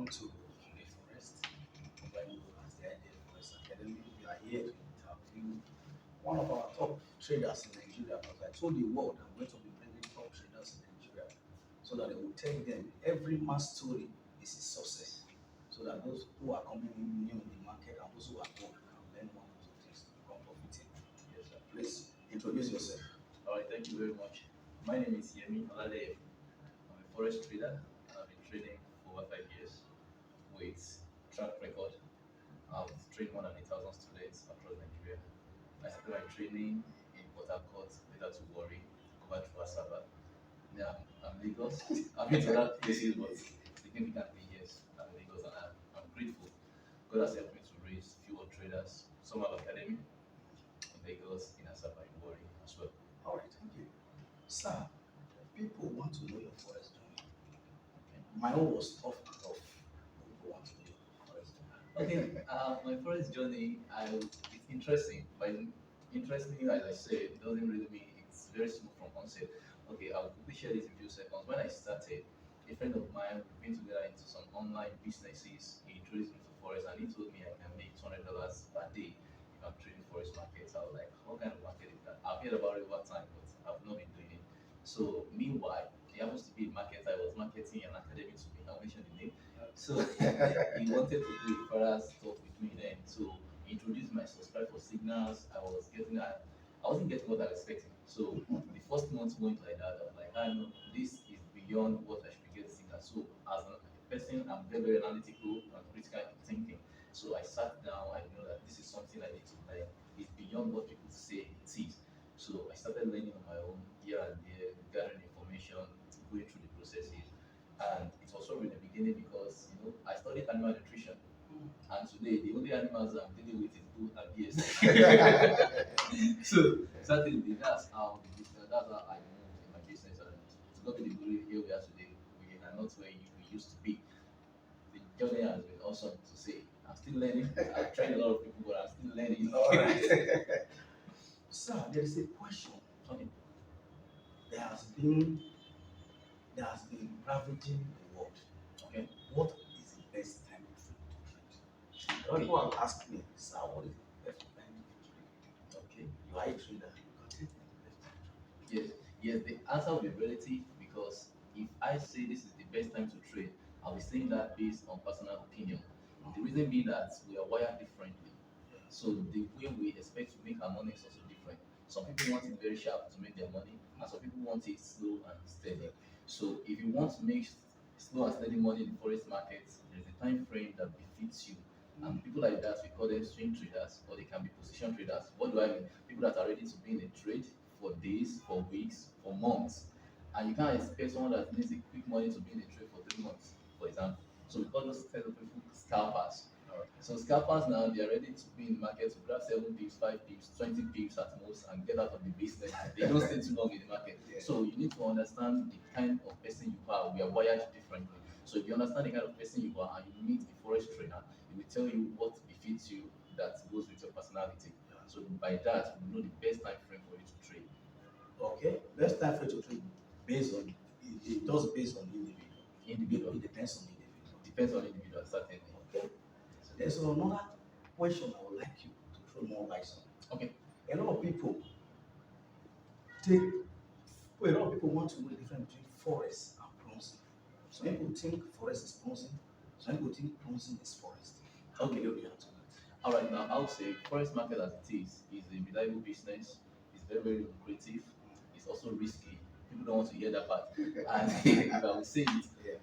welcome to the Forest. When you as the idea Forest Academy, we are here to interview one of our top traders in Nigeria. Because I told the world I'm going to be bringing top traders in Nigeria so that they will tell them every man's story is his success. So that those who are coming in new in the market and those who are old can learn one or two things to become profiting. Yes, sir. Please introduce yourself. All right, thank you very much. My name is Yemi Olade. I'm a forex trader and I've been trading for over 5 years with track record. I've trained more than 1,000 students across Nigeria. I started my training in Port Harcourt, later to Warri, over to Asaba. Yeah, I'm Lagos. I've been to other places, but significantly, yes, I'm Lagos and I'm grateful. God has helped me to raise fewer traders. Some have academy in Lagos, in Asaba, in Warri as well. All right, thank you. Sir, people want to know your forest journey. My own was tough enough. People want to know your forest journey. Okay, my first journey, it's interesting, but interesting, as I said, it doesn't really mean it's very smooth from onset. Okay, I'll quickly share this in a few seconds. When I started, a friend of mine, we've been together into some online businesses. He introduced me to Forex and he told me I can make $200 per day if I'm trading Forex markets. I was like, what kind of market is that? I've heard about it over time, but I've not been doing it. So, meanwhile, he happens to be a marketer. I was marketing an academy to me. I'll mention the name. So he wanted to do a further stuff with me then. So he introduced my subscribe for signals. I wasn't getting what I was expecting. So the first month went like that. I was like, I know this is beyond what I should be getting signals. So as a person, I'm very, very analytical and critical thinking. So I sat down. I know that this is something I need to learn. It's beyond what people say it is. So I started learning on my own here and there, gathering information, going through the processes. And it was from the beginning because I studied animal nutrition, and today the only animals I'm dealing with is goat and bears. So certainly that's how I moved in my business, and to God be the glory. Here we are today. We are not where we used to be. The journey has been awesome to say. I'm still learning. I've tried a lot of people, but I'm still learning. All right. Sir, there is a question. Okay. There has been there has been ravaging the world. Okay. What is the best time to trade? A lot of people have asked me, sir, what is the best time to trade? Okay. You are a trader. You can tell me the best time to trade. Yes, yes, the answer will be relative because if I say this is the best time to trade, I'll be saying that based on personal opinion. The reason being that we are wired differently. So the way we expect to make our money is also different. Some people want it very sharp to make their money, and some people want it slow and steady. So if you want to make slow and steady money in the forex market, there's a time frame that befits you. And people like that, we call them swing traders, or they can be position traders. What do I mean? People that are ready to be in a trade for days, for weeks, for months. And you can't expect someone that needs a quick money to be in a trade for 3 months, for example. So we call those kind of people scalpers. So scalpers now they are ready to be in the market to grab 7 pips, 5 pips, 20 pips at most and get out of the business. They don't stay too long in the market. So you need to understand the kind of person you are. We are wired differently. So if you understand the kind of person you are and you meet a forest trainer, he will tell you what befits you that goes with your personality. So by that, we know the best time frame for you to trade. Okay, best time for you to trade based on it does based on the individual. Individual. It depends on the individual. Depends on the individual, certainly. Okay. So there's another question I would like you to throw more light on. Okay. A lot of people take a lot of people want to know the difference between forest and bronzing. Some people think forest is bronzing, some people think bronzing is forest. How do you react to that? All right, now I would say forest market as it is a reliable business. It's very, very lucrative. It's also risky. People don't want to hear that part. And if I would say it, Yeah.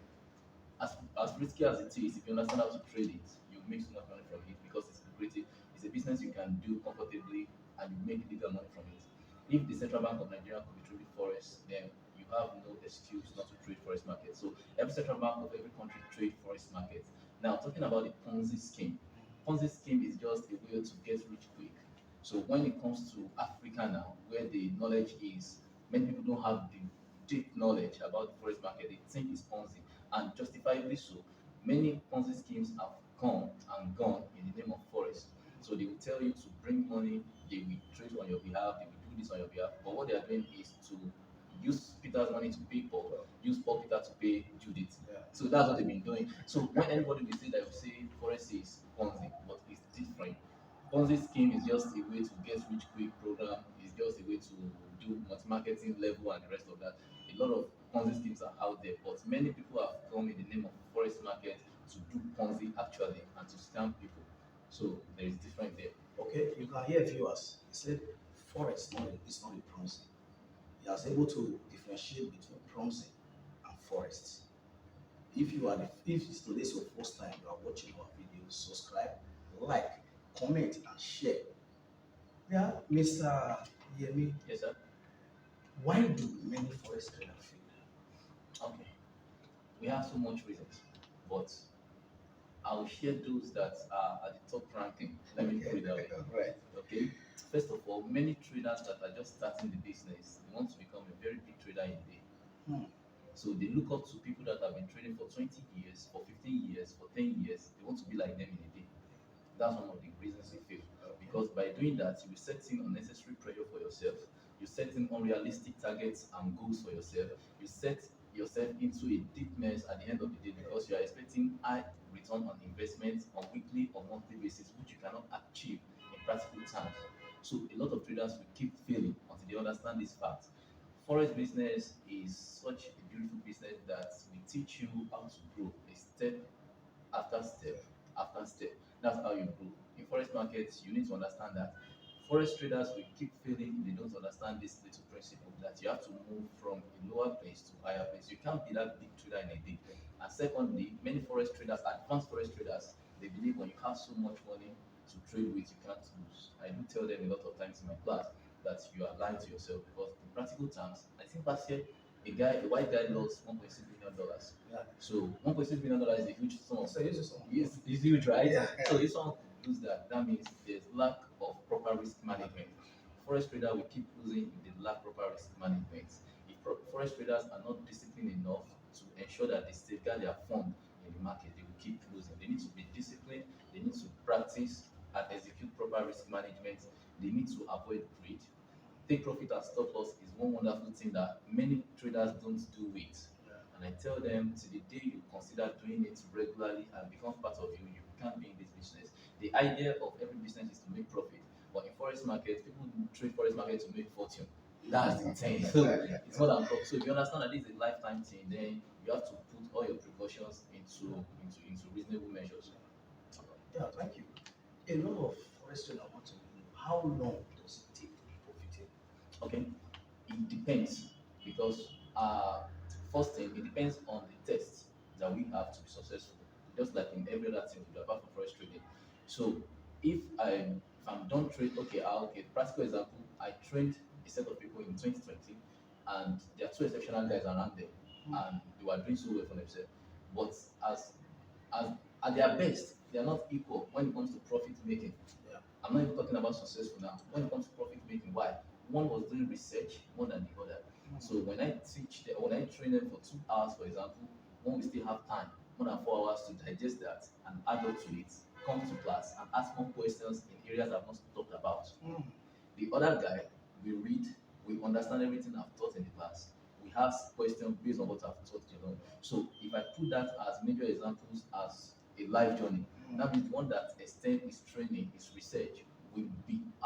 as risky as it is, if you understand how to trade it, you make so much money from it because it's lucrative. It's a business you can do comfortably and you make legal money from it. If the Central Bank of Nigeria could be trading forex, then you have no excuse not to trade forex market. So every central bank of every country trade forex market. Now talking about the Ponzi scheme. Ponzi scheme is just a way to get rich quick. So when it comes to Africa now, where the knowledge is, many people don't have the deep knowledge about the forex market. They think it's Ponzi, and justifiably so. Many Ponzi schemes have come and gone in the name of forex. So they will tell you to bring money, they will trade on your behalf, they will do this on your behalf. But what they are doing is to use Peter's money to pay Paul, use Paul Peter to pay Judith. Yeah. So that's what they've been doing. So when anybody will say that, will say Forex is Ponzi, but it's different. Ponzi scheme is just a way to get rich quick program. It's just a way to do marketing level and the rest of that. A lot of Ponzi schemes are out there, but many people have come in the name of Forex market to do Ponzi actually and to scam people. So there is different there. Okay, you can hear viewers. He said Forex is not a promising. He was able to differentiate between promising and forest. If today's your first time you are watching our videos, subscribe, like, comment, and share. Yeah, Mr. Yemi, Yes, sir. why do many forest traders fail? Okay. We have so much reasons, but I'll share those that are at the top ranking. Let me put it that way. Right. Okay. First of all, many traders that are just starting the business, they want to become a very big trader in a day. Hmm. So they look up to people that have been trading for 20 years, for 15 years, for 10 years. They want to be like them in a day. That's one of the reasons they fail. Because by doing that, you will set in unnecessary pressure for yourself. You set in unrealistic targets and goals for yourself. You set yourself into a deep mess at the end of the day because you are expecting high return on investment on weekly or monthly basis, which you cannot achieve in practical terms. So a lot of traders will keep failing until they understand this fact. Forex business is such a beautiful business that will teach you how to grow a step after step after step. That's how you grow. In forex markets, you need to understand that forex traders will keep failing if they don't understand this little principle that you have to move from a lower place to higher place. You can't be that big trader in a day. And secondly, many forex traders, advanced forex traders, they believe when you have so much money to trade with, you can't lose. I do tell them a lot of times in my class that you are lying to yourself because in practical terms, I think last year a white guy lost $1.6 million. Yeah. So $1.6 million is a huge sum. So this is It's huge, right? Yeah. So if someone lose that, that means there's lack of proper risk management. Forex trader will keep losing if they lack proper risk management. If forex traders are not disciplined enough to ensure that they safeguard their fund in the market, they will keep losing. They need to be disciplined. They need to practice and execute proper risk management. They need to avoid greed. Take profit and stop loss is one wonderful thing that many traders don't do it. And I tell them to the day you consider doing it regularly and becomes part of you, you can't be in this business. The idea of every business is to make profit. But in forex market, people trade forex market to make fortune. That's the thing. So it's more than profit. So if you understand that this is a lifetime thing, then you have to put all your precautions into reasonable measures. Yeah, thank you. A lot of forest traders want to know how long does it take to be profitable? Okay, it depends because first thing it depends on the test that we have to be successful. Just like in every other thing we do apart from forex trading. So if I'm done trade, okay, practical example, I trained a set of people in 2020 and there are two exceptional guys around them and they were doing so well for themselves. But as at their best, they are not equal when it comes to profit making. Yeah. I'm not even talking about successful now. When it comes to profit making, why? One was doing research more than the other. So when I teach them, when I train them for 2 hours, for example, one will still have time, more than 4 hours to digest that and add up to it, come to class and ask more questions in areas I've not talked about. Mm. The other guy, we read, we understand everything I've taught in the class. We ask questions based on what I've taught So if I put that as major examples as a life journey, that means one that extends his training, his research, will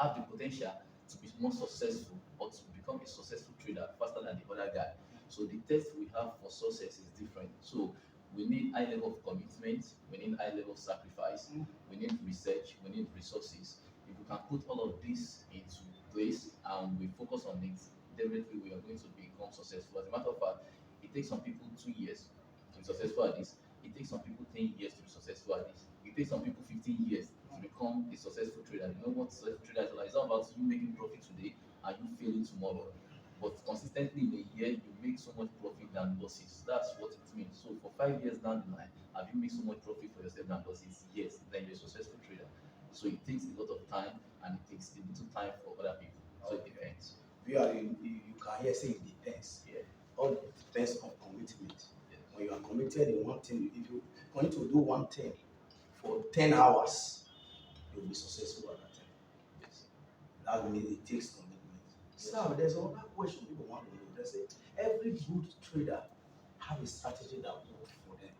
have the potential to be more successful or to become a successful trader faster than the other guy. So the test we have for success is different. So we need high level of commitment, we need high level of sacrifice, we need research, we need resources. If we can put all of this into place and we focus on it, definitely we are going to become successful. As a matter of fact, it takes some people 2 years to be successful at this. It takes some people 10 years to be successful at this. It takes some people 15 years to become a successful trader. You know what successful trader is like? It's not about you making profit today and you failing tomorrow. But consistently in a year, you make so much profit than losses. That's what it means. So for 5 years down the line, have you made so much profit for yourself than losses? Yes, then you're a successful trader. So it takes a lot of time and it takes a little time for other people. So it depends. You can hear say it depends. Yeah. All depends on commitment. Yes. When you are committed in one thing, if you're going to do one thing for 10 hours, you'll be successful at that time. Yes. That means it takes commitment. Yes. So there's another question people want to know. They say every good trader have a strategy that works for them.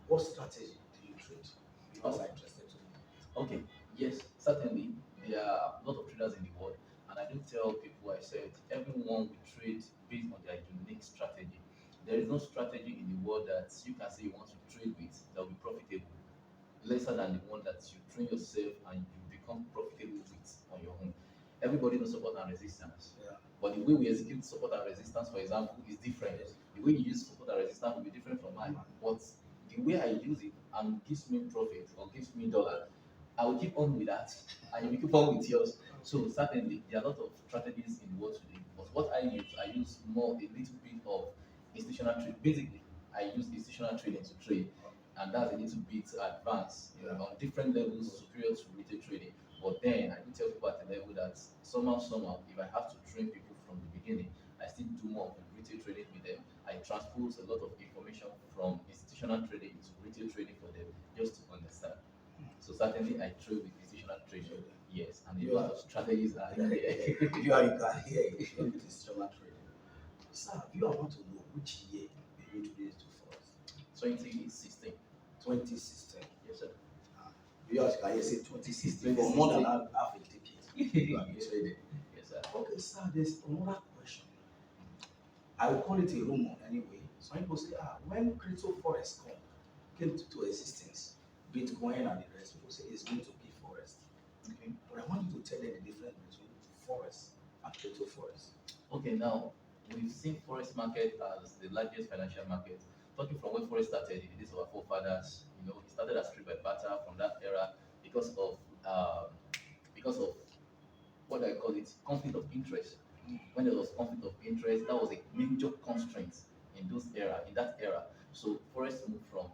What strategy do you trade? Because I'm interested to know. Okay, yes, certainly. There are a lot of traders in the world, and I do tell people, I said, everyone will trade based on their unique strategy. There is no strategy in the world that you can say you want to trade with that will be profitable, lesser than the one that you train yourself and you become profitable with on your own. Everybody knows support and resistance. Yeah. But the way we execute support and resistance, for example, is different. The way you use support and resistance will be different from mine. But the way I use it and gives me profit or gives me dollar, I will keep on with that, and you will keep on with yours. So certainly there are a lot of strategies in the world today. But what I use more a little bit of institutional trade. Basically, I use institutional trading to trade, and that's a little bit advanced, on different levels superior to retail trading. But then I do tell people at the level that somehow, if I have to train people from the beginning, I still do more of the retail trading with them. I transpose a lot of information from institutional trading to retail trading for them just to understand. So certainly I trade with institutional trading. Yes, and a lot of strategies are in there. You can hear it. You know, it is external trading. Sir, you are want to know which year you introduced to Forex. 2016. 2016. Yes, sir. You as can hear say 2016 for 2016. more than half a decade. You have been trading. Yes, sir. Okay, sir, there's another question. I will call it a rumor anyway. Some people say, when crypto forex came to existence, Bitcoin and the rest, people say it's going to be forest. Okay. But I want you to tell them the difference between forex and crypto forex. Okay, now we've seen forex market as the largest financial market. Talking from when forex started in the days of our forefathers, it started as trade by barter from that era because of um, because of what I call it conflict of interest. When there was conflict of interest, that was a major constraint in that era. So forex moved from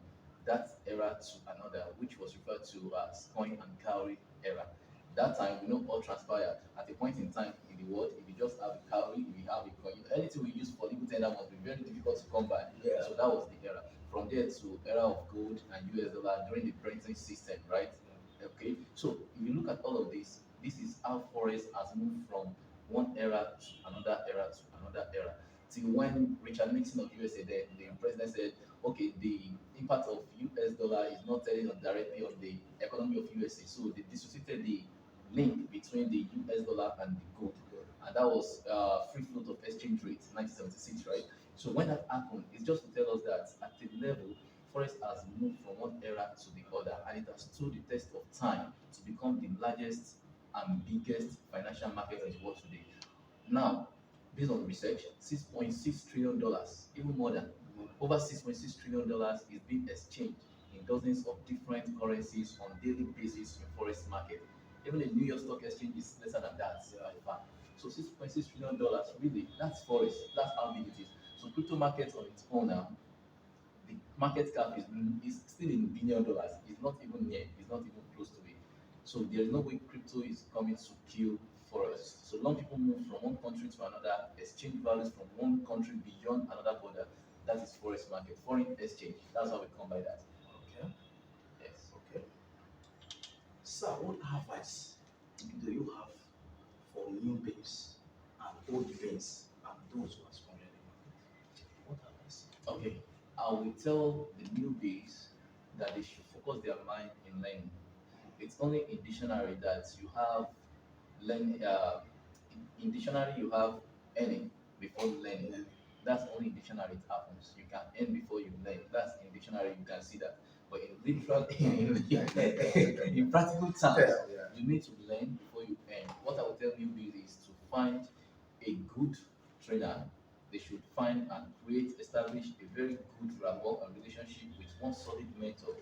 that era to another, which was referred to as coin and cowrie era. That time, we know all transpired. At a point in time in the world, if you just have a cowrie, if you have a coin, anything we use for legal tender must be very difficult to come by. Yeah. So that was the era. From there to era of gold and US dollar during the printing system, right? Okay, so if you look at all of this is how forex has moved from one era to another era to another era. Till when Richard Nixon of USA, the president said, okay, the impact of US dollar is not telling us directly on the economy of USA. So they dissociated the link between the US dollar and the gold. And that was free float of exchange rate, 1976, right? So when that happened, it's just to tell us that at the level, Forex has moved from one era to the other, and it has stood the test of time to become the largest and biggest financial market in the world today. Now, based on research, $6.6 trillion, even more than over $6.6 trillion is being exchanged in dozens of different currencies on daily basis in forex market. Even the New York Stock Exchange is lesser than that by far. So $6.6 trillion, really, that's forex. That's how big it is. So crypto markets on its own now, the market cap is still in billion dollars. It's not even near. It's not even close to it. So there is no way crypto is coming to kill forex. So long people move from one country to another, exchange values from one country beyond another border. That is forex market, foreign exchange. That's how we come by that. Okay. Yes. Okay. Sir, what advice do you have for new babes and old babes and those who are stronger in the market? What advice? Okay. I will tell the newbies that they should focus their mind in learning. It's only in dictionary that you have learn in dictionary you have earning before learning. That's only in dictionary it happens. You can earn before you learn. That's in dictionary you can see that. But in literal in practical terms, you need to learn before you earn. What I will tell newbies is to find a good trainer. They should find and establish a very good rapport and relationship with one solid mentor.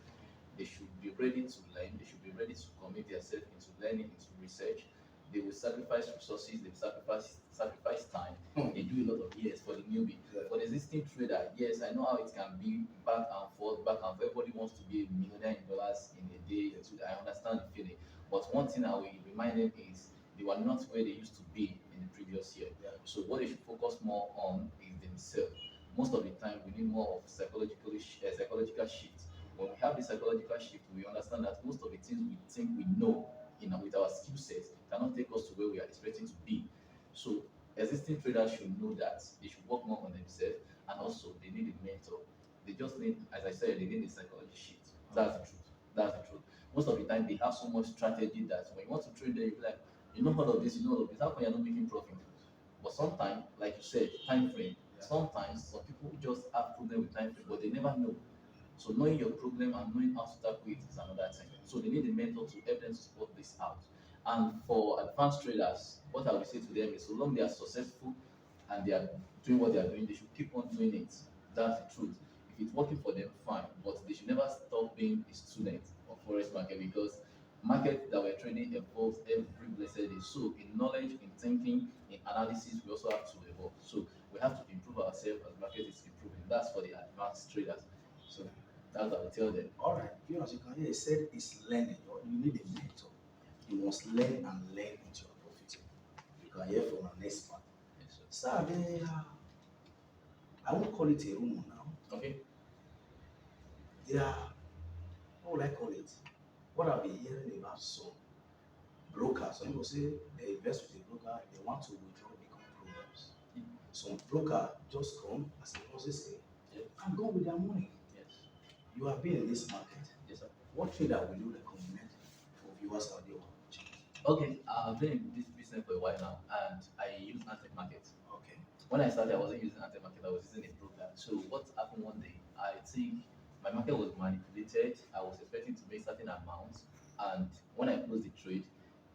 They should be ready to learn. They should be ready to commit themselves into learning, into research. They will sacrifice resources. They will sacrifice time. They do a lot of years for the newbie. For the existing trader, yes, I know how it can be back and forth, back and forth. Everybody wants to be a millionaire in dollars in a day. I understand the feeling. But one thing I will remind them is they were not where they used to be in the previous year. So what they should focus more on is themselves. Most of the time, we need more of psychological shift. When we have this psychological shift, we understand that most of the things we think we know with our skill sets cannot take us to where we are expecting to be. So existing traders should know that they should work more on themselves, and also they need a mentor. They just need, as I said, they need a psychology sheet. That's the truth. That's the truth. Most of the time, they have so much strategy that when you want to trade them, you be like, you know all of this, you know all of this. How come you're not making profit? But sometimes, like you said, time frame. Sometimes some people just have problem with time frame, but they never know. So knowing your problem and knowing how to tackle it is another thing. So they need a mentor to help them to sort this out. And for advanced traders, what I will say to them is so long they are successful and they are doing what they are doing, they should keep on doing it. That's the truth. If it's working for them, fine. But they should never stop being a student of forex market, because market that we're trading evolves every blessed day. So in knowledge, in thinking, in analysis, we also have to evolve. So we have to improve ourselves as market is improving. That's for the advanced traders. So that's what I will tell them. All right, viewers, you can hear it said it's learning. You need a mentor. You must learn and learn until you're profitable. You can hear from an expert. Yes, sir. Sir, I won't call it a rumor now. Okay. There are, what would I call it? What I've been hearing about some brokers. Some people say they invest with a broker, they want to withdraw, become programs. Some broker just come, as the person say, and go with their money. Yes. You have been in this market. Yes, sir. What trader will you recommend for viewers out there who are watching? Okay, I've been in this business for a while now, and I use Antec Market. Okay. When I started, I wasn't using Antec Market, I was using a broker. So what happened one day, I think my market was manipulated. I was expecting to make certain amounts, and when I closed the trade,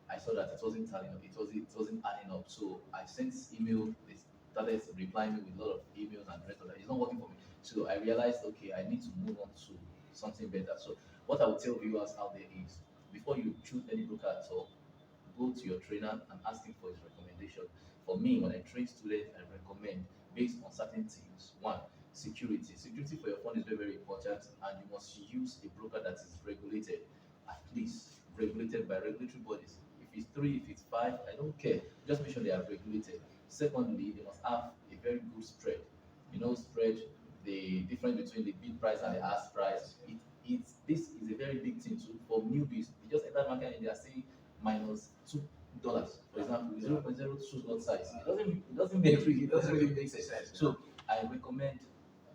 I saw that it wasn't turning up. It wasn't adding up. So I sent email. They started replying me with a lot of emails and the rest of that. It's not working for me. So I realized, okay, I need to move on to something better. So what I would tell viewers out there is, before you choose any broker at all, go to your trainer and ask him for his recommendation. For me, when I train students, I recommend based on certain things. One, security. Security for your fund is very, very important, and you must use a broker that is regulated, at least regulated by regulatory bodies. If it's three, if it's five, I don't care. Just make sure they are regulated. Secondly, they must have a very good spread. You know, spread, the difference between the bid price and the ask price. This is a very big thing too for newbies. They just enter the market and they are saying -$2, for example, 0.02 lot size. It doesn't really make sense. So I recommend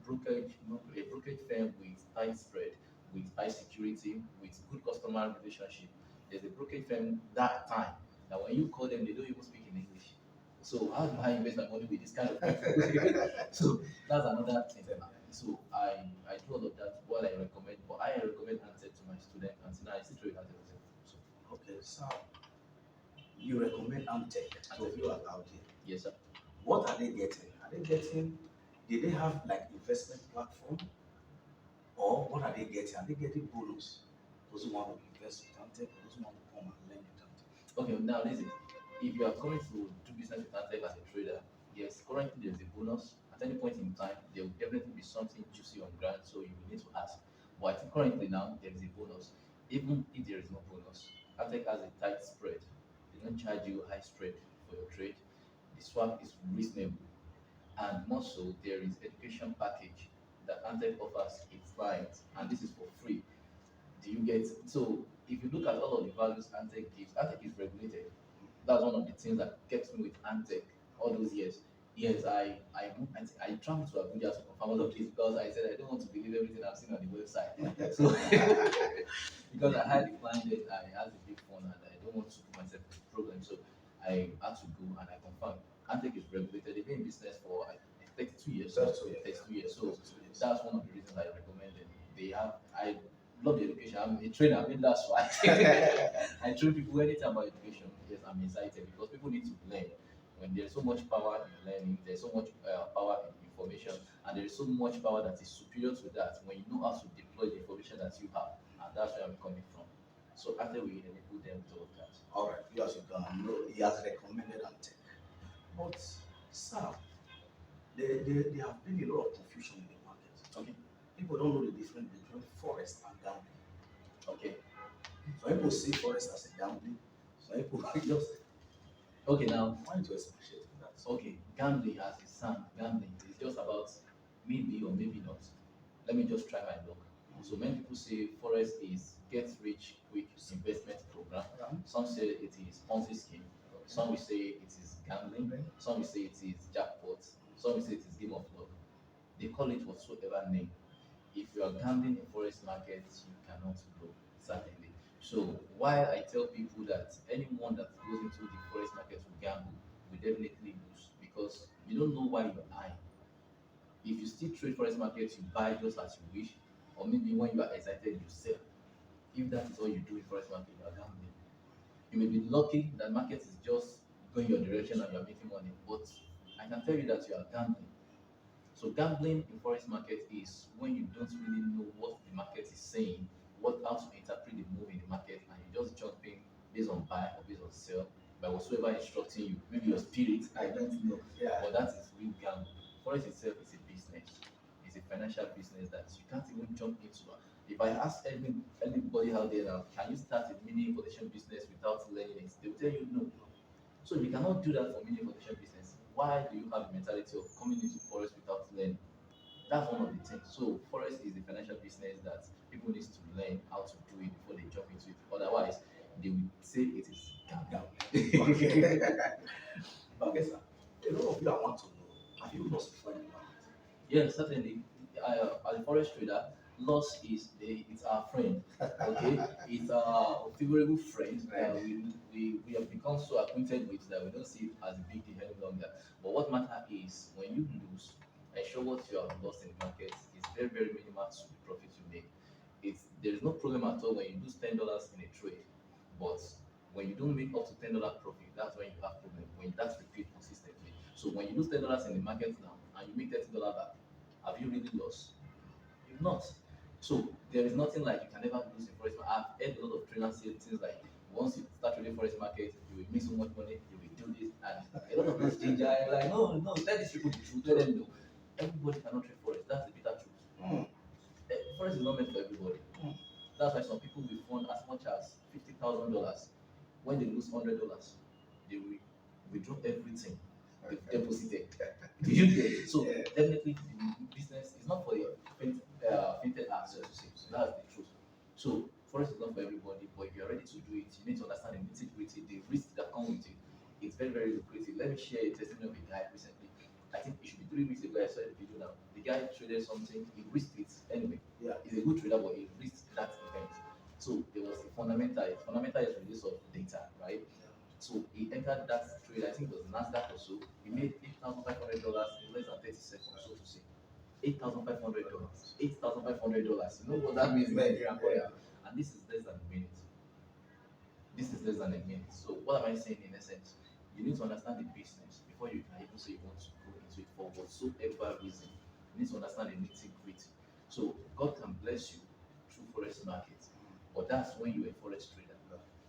brokerage, a brokerage firm with high spread, with high security, with good customer relationship. There's a brokerage firm that time that when you call them, they don't even speak in English. So how do I invest my money with this kind of people? So that's another thing. So I do all of that. What I recommend, but I recommend Antec to my student, and now I still trade Antec. So Okay, so you recommend Amtech to viewers out there. yes, sir. What are they getting? Are they getting, did they have like investment platform? Or what are they getting? Are they getting bonus? Those who want to invest with Amtech, those who want to come and learn with Amtech. Okay, now listen. If you are coming to do business with Antec as a trader, yes, currently there's a bonus. At any point in time, there will definitely be something juicy on ground, so you will need to ask. But I think currently now there is a bonus. Even if there is no bonus, Antec has a tight spread. They don't charge you high spread for your trade. The swap is reasonable, and more so, there is education package that Antec offers its clients, and this is for free. Do you get? So if you look at all of the values Antec gives, Antec is regulated. That's one of the things that kept me with Antec all those years. Yes, I traveled to Abuja to confirm all of this because I said I don't want to believe everything I've seen on the website. So because I had a client that I had a big phone and I don't want to put myself in problem, so I had to go and I confirmed. Antec is regulated. They've been in business for 32 years. 32 years. So that's one of the reasons I recommend them. They have I love the education. I'm a trainer. I mean that's why I train people anytime about education. Yes, I'm excited because people need to learn. When there's so much power in learning, there's so much power in information, and there is so much power that is superior to that when you know how to deploy the information that you have, and that's where I'm coming from. So after we enable them to that. All right, you as you can know, he has recommended Amtech. But, sir, there have been a lot of confusion in the market. Okay. People don't know the difference between forest and gambling. Okay. Some people see forest as a gambling. Some people just Okay. Now, want to expatiate on that. okay, gambling as it sounds, gambling is just about maybe or maybe not. Let me just try my luck. So many people say Forex is get rich quick investment program. Yeah. Some say it is Ponzi scheme. Some will say it is gambling. Some will say it is jackpot. Some will say it is game of luck. They call it whatsoever name. If you are gambling in forex market, you cannot grow, certainly. So while I tell people that anyone that goes into the forex market to gamble will definitely lose because you don't know why you're eyeing. If you still trade forex market, you buy just as you wish, or maybe when you are excited, you sell. If that is all you do in forex market, you are gambling. You may be lucky that market is just going your direction and you are making money, but I can tell you that you are gambling. So gambling in forex market is when you don't really know what the market is saying, what how to interpret the move in the market, and you just jump in based on buy or based on sell by whatsoever instructing you. Maybe your spirit, I don't know, Yeah. but that is real gamble. Forex itself is a business. It's a financial business that you can't even jump into. If I ask anybody out there now, can you start a mini quotation business without learning it? They will tell you no. So if you cannot do that for mini quotation business, why do you have the mentality of coming into forex without learning? That's one of the things. So forex is the financial business that people need to learn how to do it before they jump into it. Otherwise, they will say it is gambling. Okay. Okay, sir. A lot of you I want to know. Have you lost money in the market? Yes, certainly. As a forex trader, loss is it's our friend. Okay, it's our favorable friend that Right. we have become so acquainted with that we don't see it as a big deal any longer. But what matter is when you lose, ensure what you have lost in the market is very minimal to the profit you make. There is no problem at all when you lose $10 in a trade, but when you don't make up to $10 profit, that's when you have problem. When that's repeat consistently. So when you lose $10 in the market now and you make $30 back, have you really lost? You've not. So there is nothing like you can never lose in forex. I've heard a lot of trainers say things like once you start trading forex market, you will make so much money, you will do this, and a lot of those ginger are like, no, tell these people the truth, let them know. Everybody cannot trade forex. That's the bitter truth. Mm. Forex is not meant for everybody. Mm. That's why some people will fund as much as $50,000. When they lose $100, they will withdraw everything they deposited. Do you get it? So Yeah. definitely the business is not for the fainted heart, so to say. So that's the truth. So forex is not for everybody, but if you're ready to do it, you need to understand the nitty-gritty, the risk that come with it. It's very lucrative. Let me share a testimony of a guy recently. I think it should be 3 weeks ago. I saw the video now. The guy traded something, he risked it anyway. Yeah. He's a good trader, but he risked that event. So there was a fundamental. Fundamental is release of data, right? So he entered that trade, I think it was NASDAQ or so. He made $8,500 in less than 30 seconds, so to say. $8,500. $8,500. You know what that means in Nigerian Yeah. And this is less than a minute. This is less than a minute. So what am I saying in essence? You need to understand the business before you can even say you want to go into it for whatsoever reason. You need to understand the nitty gritty. So God can bless you through forex market, but that's when you're a forex trader.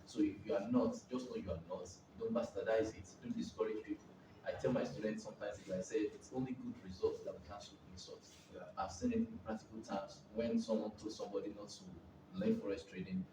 So if you are not, just know you are not. Don't bastardize it. Don't discourage people. I tell my students sometimes, if I say it's only good results that will cancel insults. Yeah. I've seen it in practical terms when someone told somebody not to learn forex trading,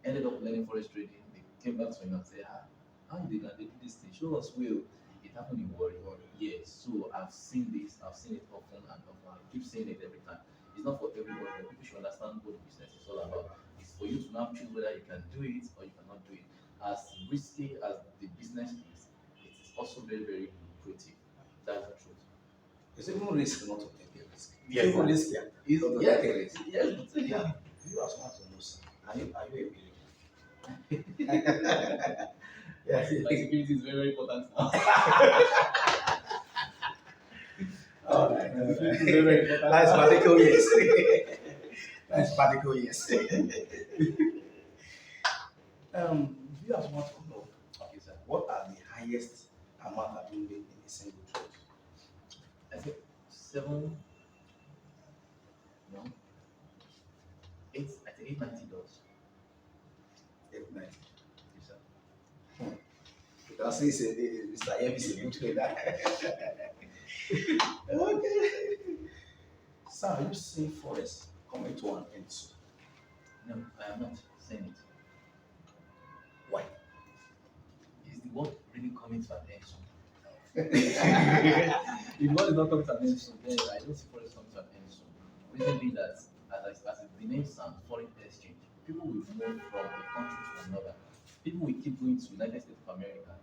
ended up learning forex trading. They came back to him and said, how did they do this thing? Show us will. It happened in Warri. Yes. So I've seen this. I've seen it often and often. I keep saying it every time. It's not for everybody, but people should understand what the business is all about. It's for you to now choose whether you can do it or you cannot do it. As risky as the business is, it is also very lucrative. That's the truth. It's even risk not to take a risk. Yes, Even sir. riskier. Is Not to yes, take a risk. yes, Yeah. You as want to know, sir. Are you a believer? My security is very important now. All right. Security is very important. That's particle, yes. That's particle, yes. Viewers want to know, Okay, sir. what are the highest amount that you made in a single trade? I think seven, no, eight. I think $890. $890. Yes, sir. You can see, say, Mr. M is a good trader. Okay. So, are you seeing Forex coming to an end soon? No, I am not saying it. Why? Is the world really coming to an end soon? If the world is not coming to an end soon, then I don't see forex coming to an end soon. Reason being that, as the name sounds, foreign exchange, people will move from a country to another. People will keep going to United States of America.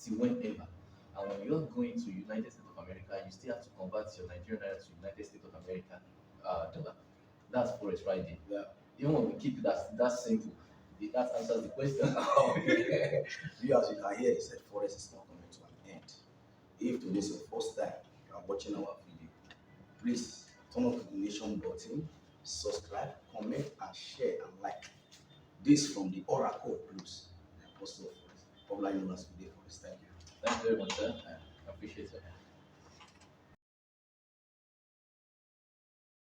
till whenever. And when you're going to United States of America, you still have to convert your Nigerian naira to United States of America dollar. That's Forex right there. Yeah. Even when we keep it that simple, that answers the question. Okay. You as you can hear, he said Forex is not coming to an end. If today is your first time you are watching our video, please turn on the notification button, subscribe, comment, and share and like. This from the Oracle Plus, the Apostle of Forex, popularly known as today Forex. Thank you. Thank you very much, sir. I appreciate it.